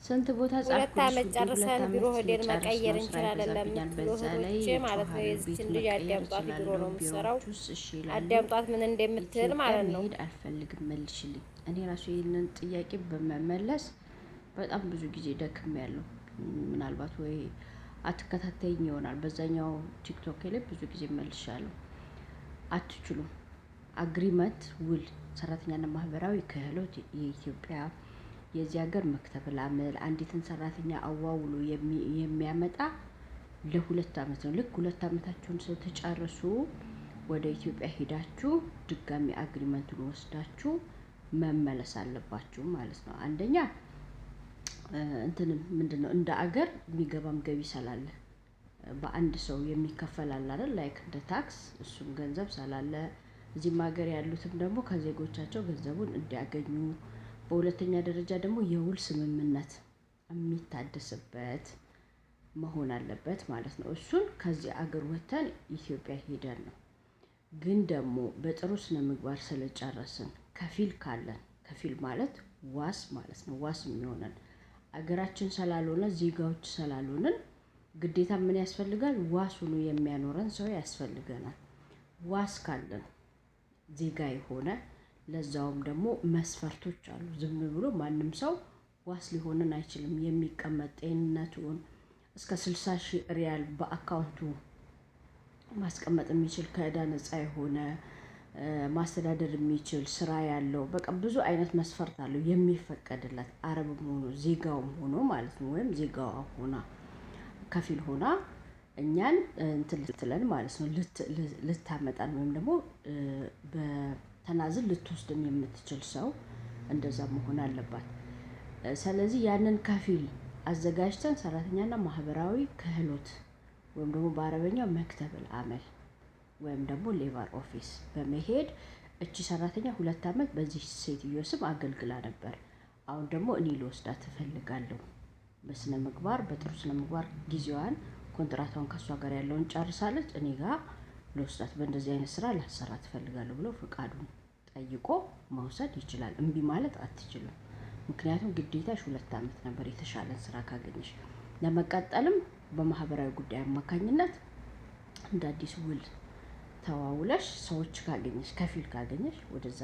ስንት ቦታ ሁለት ጻፍኩልሽ አመት ውዴ፣ 2 ጨርሰን ቢሮ አመት ሄደን ልጨርስ መቀየር ነው። ስራ እንችላለን ይበዛብኛል። ለምትሉ በዛ ላይ እህቶቼ ማለት ነው። እጮሃለሁ። ቤት የዚችን ልጅ መቀየር አዳምጧት፣ ቢሮ እችላለሁ። ነው የምትሰራው። ቢሮዎች ውስጥ እሺ ይላሉ። አዳምጧት ምን እንደምትል ኢትዮጵያ ማለት ነው። መሄድ አልፈልግም መልሽልኝ። እኔ ራሱ ይህንን ጥያቄ በመመለስ በጣም ብዙ ጊዜ ደክሜያለሁ። ምናልባት ወይ አትከታተይኝ ይሆናል። በዛኛው ቲክቶክ ላይ ብዙ ጊዜ መልሻለሁ። አትችሉም። አግሪመንት ውል፣ ሰራተኛና ማህበራዊ ክህሎት የኢትዮጵያ የዚህ ሀገር መክተብ ላምል አንዲትን ሰራተኛ አዋውሎ የሚያመጣ ለ2 አመት ነው። ልክ 2 አመታችሁን ስትጨርሱ ወደ ኢትዮጵያ ሄዳችሁ ድጋሚ አግሪመንቱን ወስዳችሁ መመለስ አለባችሁ ማለት ነው። አንደኛ እንትን ምንድነው እንደ አገር የሚገባም ገቢ ስላለ በአንድ ሰው የሚከፈል አለ አይደል? ላይክ እንደ ታክስ እሱም ገንዘብ ስላለ እዚህም ሀገር ያሉትም ደግሞ ከዜጎቻቸው ገንዘቡን እንዲያገኙ፣ በሁለተኛ ደረጃ ደግሞ የውል ስምምነት የሚታደስበት መሆን አለበት ማለት ነው። እሱን ከዚህ አገር ወተን ኢትዮጵያ ሄደን ነው። ግን ደግሞ በጥሩ ስነ ምግባር ስለጨረስን ከፊል ካለን፣ ከፊል ማለት ዋስ ማለት ነው። ዋስ የሚሆነን አገራችን ስላልሆነ ዜጋዎች ስላልሆንን ግዴታ ምን ያስፈልጋል? ዋስ ሆኖ የሚያኖረን ሰው ያስፈልገናል። ዋስ ካለን ዜጋ የሆነ ለዛውም ደግሞ መስፈርቶች አሉ። ዝም ብሎ ማንም ሰው ዋስ ሊሆንን አይችልም። የሚቀመጥ ጤንነቱን እስከ 60,000 ሪያል በአካውንቱ ማስቀመጥ የሚችል ከዕዳ ነፃ የሆነ ማስተዳደር የሚችል ስራ ያለው በቃ ብዙ አይነት መስፈርት አለው የሚፈቀድለት። አረብም ሆኖ ዜጋውም ሆኖ ማለት ነው። ወይም ዜጋዋ ሆና ከፊል ሆና እኛን እንትን ልትለን ማለት ነው። ልታመጣን ወይም ደግሞ በተናዝል ልትወስድን የምትችል ሰው እንደዛ መሆን አለባት። ስለዚህ ያንን ከፊል አዘጋጅተን ሰራተኛና ማህበራዊ ክህሎት ወይም ደግሞ በአረበኛው መክተብል አመል ወይም ደግሞ ሌበር ኦፊስ በመሄድ እቺ ሰራተኛ 2 አመት በዚህ ሴትዮ ስም አገልግላ ነበር። አሁን ደግሞ እኔ ልወስዳት እፈልጋለሁ። በስነ ምግባር በጥሩ ስነ ምግባር ጊዜዋን ኮንትራቷን ከሷ ጋር ያለውን ጨርሳለች። እኔ ጋር ልወስዳት በእንደዚህ አይነት ስራ ላሰራት እፈልጋለሁ ብሎ ፍቃዱን ጠይቆ መውሰድ ይችላል። እምቢ ማለት አትችልም። ምክንያቱም ግዴታሽ 2 አመት ነበር። የተሻለን ስራ ካገኘሽ ለመቀጠልም በማህበራዊ ጉዳይ አማካኝነት እንደ አዲስ ውል ተዋውለሽ ሰዎች ካገኘሽ ከፊል ካገኘሽ ወደዛ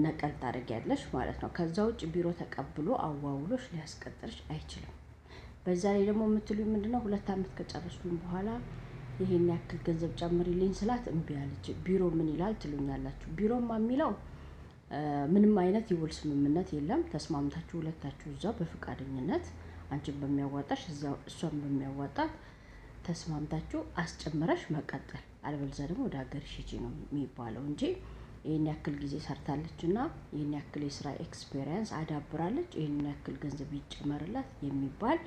ነቀል ታደርጊያለሽ ማለት ነው። ከዛ ውጭ ቢሮ ተቀብሎ አዋውሎሽ ሊያስቀጥርሽ አይችልም። በዛ ላይ ደግሞ የምትሉኝ ምንድነው 2 አመት ከጨረስኩኝ በኋላ ይሄን ያክል ገንዘብ ጨምሪልኝ ስላት እምቢ አለች። ቢሮ ምን ይላል ትሉኛላችሁ? ቢሮማ የሚለው ምንም አይነት የውል ስምምነት የለም። ተስማምታችሁ ሁለታችሁ እዛው በፍቃደኝነት አንቺን በሚያዋጣሽ እዛው እሷን በሚያዋጣት ተስማምታችሁ አስጨምረሽ መቀጠል፣ አለበለዚያ ደግሞ ወደ ሀገርሽ ሂጂ ነው የሚባለው እንጂ ይሄን ያክል ጊዜ ሰርታለችና ይሄን ያክል የስራ ኤክስፒሪየንስ አዳብራለች ይሄን ያክል ገንዘብ ይጨመርላት የሚባል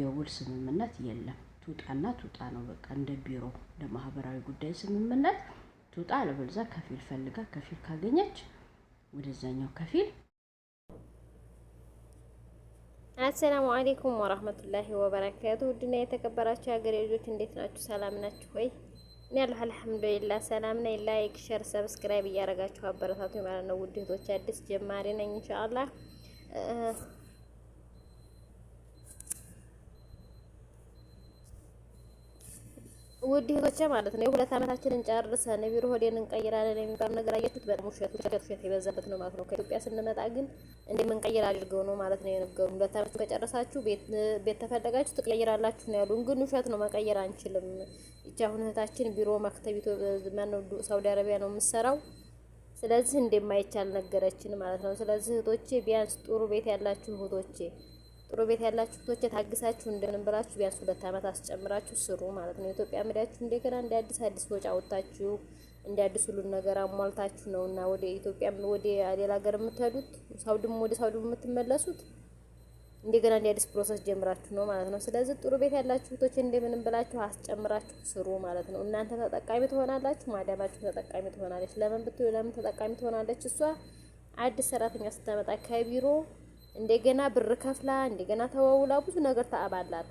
የውል ስምምነት የለም። ትውጣና ትውጣ ነው በቃ። እንደ ቢሮ ለማህበራዊ ጉዳይ ስምምነት ትውጣ፣ አለበለዚያ ከፊል ፈልጋ ከፊል ካገኘች ወደዛኛው ከፊል። አሰላሙ አለይኩም ወራህመቱላሂ ወበረካቱ። ውድና የተከበራችሁ የሀገሬ ልጆች እንዴት ናችሁ? ሰላም ናችሁ ወይ? እኔ ያለሁ አልሐምዱሊላህ ሰላም ነኝ። ላይክ ሼር ሰብስክራይብ እያደረጋችሁ አበረታቱ ማለት ነው። ውድ እህቶች አዲስ ጀማሪ ነኝ ኢንሻአላህ። ውድ እህቶቼ ማለት ነው የ2 አመታችንን ጨርሰን ቢሮ ሆዴን እንቀይራለን የሚባል ነገር አያችሁት? በጣም ውሸት የበዛበት ነው ማለት ነው። ከኢትዮጵያ ስንመጣ ግን እንደምንቀይር አድርገው ነው ማለት ነው የነገሩን። 2 አመት ከጨረሳችሁ ቤት ተፈለጋችሁ ትቀይራላችሁ ነው ያሉን። ግን ውሸት ነው፣ መቀየር አንችልም። ይቺ አሁን እህታችን ቢሮ መክተቢቶ ሳውዲ አረቢያ ነው የምትሰራው። ስለዚህ እንደማይቻል ነገረችን ማለት ነው። ስለዚህ እህቶቼ ቢያንስ ጥሩ ቤት ያላችሁ እህቶቼ ታግሳችሁ እንደምን ብላችሁ ቢያንስ 2 አመት አስጨምራችሁ ስሩ ማለት ነው። ኢትዮጵያ ምዳችሁ እንደገና እንደ አዲስ ወጪ አውጣችሁ እንደ አዲስ ሁሉን ነገር አሟልታችሁ ነውና ወደ ኢትዮጵያ ወደ ሌላ ሀገር የምትሄዱት፣ ወደ ሳውዲ የምትመለሱት እንደገና እንደ አዲስ ፕሮሰስ ጀምራችሁ ነው ማለት ነው። ስለዚህ ጥሩ ቤት ያላችሁ እህቶቼ እንደምን ብላችሁ አስጨምራችሁ ስሩ ማለት ነው። እናንተ ተጠቃሚ ትሆናላችሁ፣ ማዳማችሁ ተጠቃሚ ትሆናለች። ለምን ተጠቃሚ ትሆናለች? እሷ አዲስ ሰራተኛ ስታመጣ ከቢሮ እንደገና ብር ከፍላ እንደገና ተዋውላ ብዙ ነገር ተአባላት።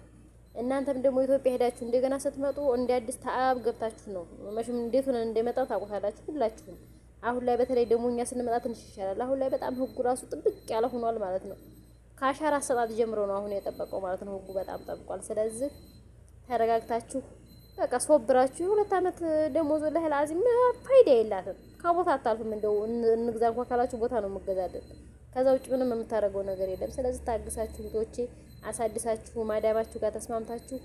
እናንተም ደግሞ ኢትዮጵያ ሄዳችሁ እንደገና ስትመጡ እንደ አዲስ ተአብ ገብታችሁ ነው መቼም እንዴት ሆነ እንደመጣ ታውቁታላችሁ ሁላችሁም። አሁን ላይ በተለይ ደግሞ እኛ ስንመጣ ትንሽ ይሻላል። አሁን ላይ በጣም ህጉ ራሱ ጥብቅ ያለ ሆኗል ማለት ነው። ከአሻራ አሰጣጥ ጀምሮ ነው አሁን የጠበቀው ማለት ነው። ህጉ በጣም ጠብቋል። ስለዚህ ተረጋግታችሁ በቃ ሶብራችሁ የ2 አመት ደሞዝ ላይ ለአዚም ፋይዳ የላትም። ከቦታ አታልፍም። እንደው እንግዛ እንኳን ካላችሁ ቦታ ነው የምገዛልን። ከዛ ውጭ ምንም የምታደርገው ነገር የለም። ስለዚህ ታግሳችሁ እህቶቼ አሳድሳችሁ ማዳማችሁ ጋር ተስማምታችሁ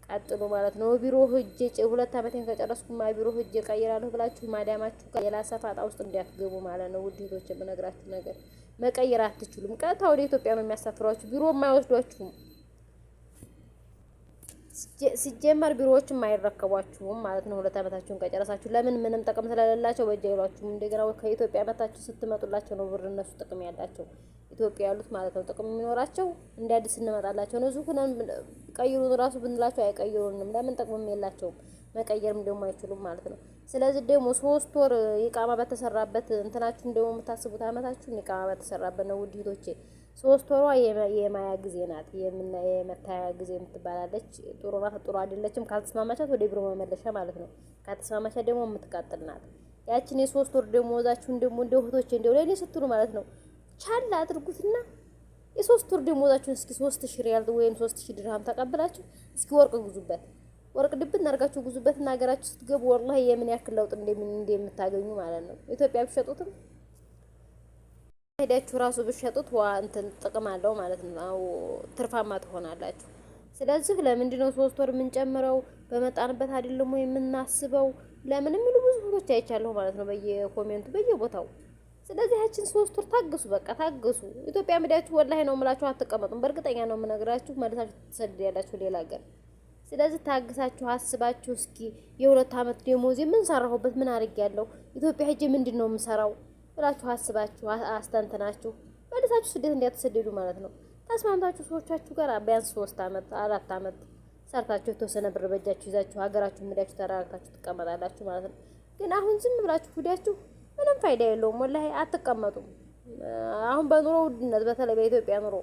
ቀጥሉ ማለት ነው። ቢሮ ሂጄ 2 አመቴን ከጨረስኩማ ቢሮ ሂጄ ቀይራለሁ ብላችሁ ማዳማችሁ ጋር ሌላ ሰፋጣ ውስጥ እንዲያትገቡ ማለት ነው። ውድ እህቶቼ የምነግራችሁ ነገር መቀየር አትችሉም። ቀጥታ ወደ ኢትዮጵያ ነው የሚያሳፍሯችሁ። ቢሮ የማይወስዷችሁም ሲጀመር ቢሮዎችም አይረከቧችሁም ማለት ነው። 2 አመታችሁን ከጨረሳችሁ ለምን ምንም ጥቅም ስለሌላቸው በእጅ አይሏችሁም። እንደገና ከኢትዮጵያ መታችሁ ስትመጡላቸው ነው ብር እነሱ ጥቅም ያላቸው ኢትዮጵያ ያሉት ማለት ነው። ጥቅም የሚኖራቸው እንደ አዲስ እንመጣላቸው ነው። እዚሁ ቀይሩን ራሱ ብንላቸው አይቀይሩንም። ለምን ጥቅምም የላቸውም። መቀየርም ደግሞ አይችሉም ማለት ነው። ስለዚህ ደግሞ 3 ወር ኢቃማ በተሰራበት እንትናችሁን ደግሞ የምታስቡት አመታችሁን ኢቃማ በተሰራበት ነው ውድ እህቶቼ። 3 ወሯ የማያ ጊዜ ናት። የመታያ ጊዜ የምትባላለች። ጥሩ ናት፣ ጥሩ አይደለችም። ካልተስማማቻት ወደ ቢሮ መመለሻ ማለት ነው። ካልተስማማቻት ደግሞ የምትቃጥል ናት። ያችን የ3 ወር ደሞዛችሁን ደግሞ እንደ እህቶቼ እንደው ለኔ ስትሉ ማለት ነው ቻል አድርጉትና የ3 ወር ደሞዛችሁን እስኪ 3000 ሪያል ወይም 3000 ድርሃም ተቀብላችሁ እስኪ ወርቅ ጉዙበት። ወርቅ ድብን አድርጋችሁ ጉዙበትና ሀገራችሁ ስትገቡ ወላሂ የምን ያክል ለውጥ እንደምታገኙ ማለት ነው። ኢትዮጵያ ብትሸጡትም ሄዳችሁ ራሱ ብትሸጡት እንትን ጥቅም አለው ማለት ነው። ትርፋማ ትሆናላችሁ። ስለዚህ ለምንድን ነው 3 ወር የምንጨምረው? በመጣንበት አይደለም ወይ የምናስበው? ለምን የሚሉ ብዙ ሰዎች አይቻለሁ ማለት ነው በየኮሜንቱ በየቦታው። ስለዚህ ያችን 3 ወር ታግሱ፣ በቃ ታግሱ። ኢትዮጵያ ምዳችሁ ወላሂ ነው የምላችሁ አትቀመጡም። በእርግጠኛ ነው የምነግራችሁ መልሳችሁ ትሰደዳላችሁ ሌላ ሀገር። ስለዚህ ታግሳችሁ አስባችሁ እስኪ የ2 አመት ደሞዝ ምን ሰራሁበት ምን አድርጌያለሁ ኢትዮጵያ ሄጄ ምንድን ነው የምሰራው ብላችሁ አስባችሁ አስተንትናችሁ መልሳችሁ ስደት እንዳትሰደዱ ማለት ነው። ተስማምታችሁ ሰዎቻችሁ ጋር ቢያንስ 3 አመት 4 አመት ሰርታችሁ የተወሰነ ብር በእጃችሁ ይዛችሁ ሀገራችሁ ምዳችሁ ተረጋግታችሁ ትቀመጣላችሁ ማለት ነው። ግን አሁን ዝም ብላችሁ ሂዳችሁ ምንም ፋይዳ የለውም። ወላሂ አትቀመጡም። አሁን በኑሮ ውድነት በተለይ በኢትዮጵያ ኑሮ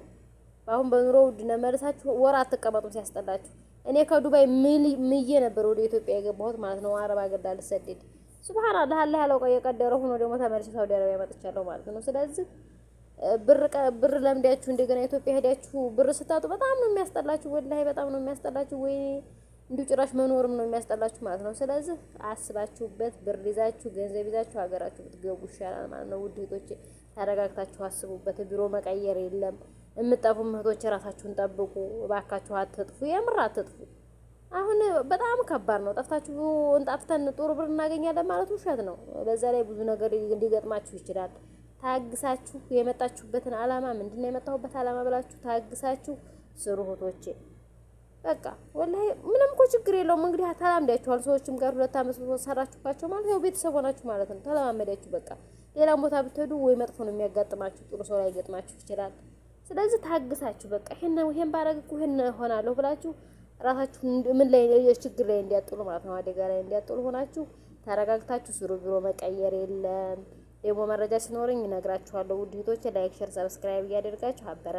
አሁን በኑሮ ውድነት መልሳችሁ ወር አትቀመጡም ሲያስጠላችሁ። እኔ ከዱባይ ምዬ ነበር ወደ ኢትዮጵያ የገባሁት ማለት ነው። አረብ ሀገር ላልሰደድ ሱብሃንአላህ አላህ ያለው የቀደረ ሆኖ ደግሞ ተመልሼ ሳውዲ አረቢያ መጥቻለሁ ማለት ነው። ስለዚህ ብር ለምዳችሁ እንደገና ኢትዮጵያ ሄዳችሁ ብር ስታጡ በጣም ነው የሚያስጠላችሁ። ወላሂ በጣም ነው የሚያስጠላችሁ። ወይ እንዲሁ ጭራሽ መኖርም ነው የሚያስጠላችሁ ማለት ነው። ስለዚህ አስባችሁበት ብር ይዛችሁ ገንዘብ ይዛችሁ ሀገራችሁ ብትገቡ ይሻላል ማለት ነው። ውድ እህቶቼ ተረጋግታችሁ አስቡበት። ቢሮ መቀየር የለም። የምጠፉ እህቶቼ ራሳችሁን ጠብቁ እባካችሁ፣ አትጥፉ፣ የምር አትጥፉ። አሁን በጣም ከባድ ነው። ጠፍታችሁ እንጣፍተን ጥሩ ብር እናገኛለን ማለት ውሸት ነው። በዛ ላይ ብዙ ነገር ሊገጥማችሁ ይችላል። ታግሳችሁ የመጣችሁበትን አላማ ምንድነው የመጣሁበት አላማ ብላችሁ ታግሳችሁ ስሩ እህቶቼ። በቃ ወላሂ ምንም እኮ ችግር የለውም። እንግዲህ ተላምዳችኋል። ሰዎችም ጋር 2 አመት ሰራችሁባቸው ማለት ያው ቤተሰብ ሆናችሁ ማለት ነው። ተለማመዳችሁ በቃ። ሌላም ቦታ ብትሄዱ ወይ መጥፎ ነው የሚያጋጥማችሁ፣ ጥሩ ሰው ላይ ገጥማችሁ ይችላል። ስለዚህ ታግሳችሁ በቃ ይሄን ባረግ እኮ ይሄን ሆናለሁ ብላችሁ ራሳችሁን ምን ላይ ችግር ላይ እንዲያጥሉ ማለት ነው፣ አደጋ ላይ እንዲያጥሉ ሆናችሁ ተረጋግታችሁ ስሩ። ቢሮ መቀየር የለም። ደግሞ መረጃ ሲኖረኝ እነግራችኋለሁ። ውድ እህቶቼ ላይክ፣ ሼር፣ ሰብስክራይብ እያደረጋችሁ አበረ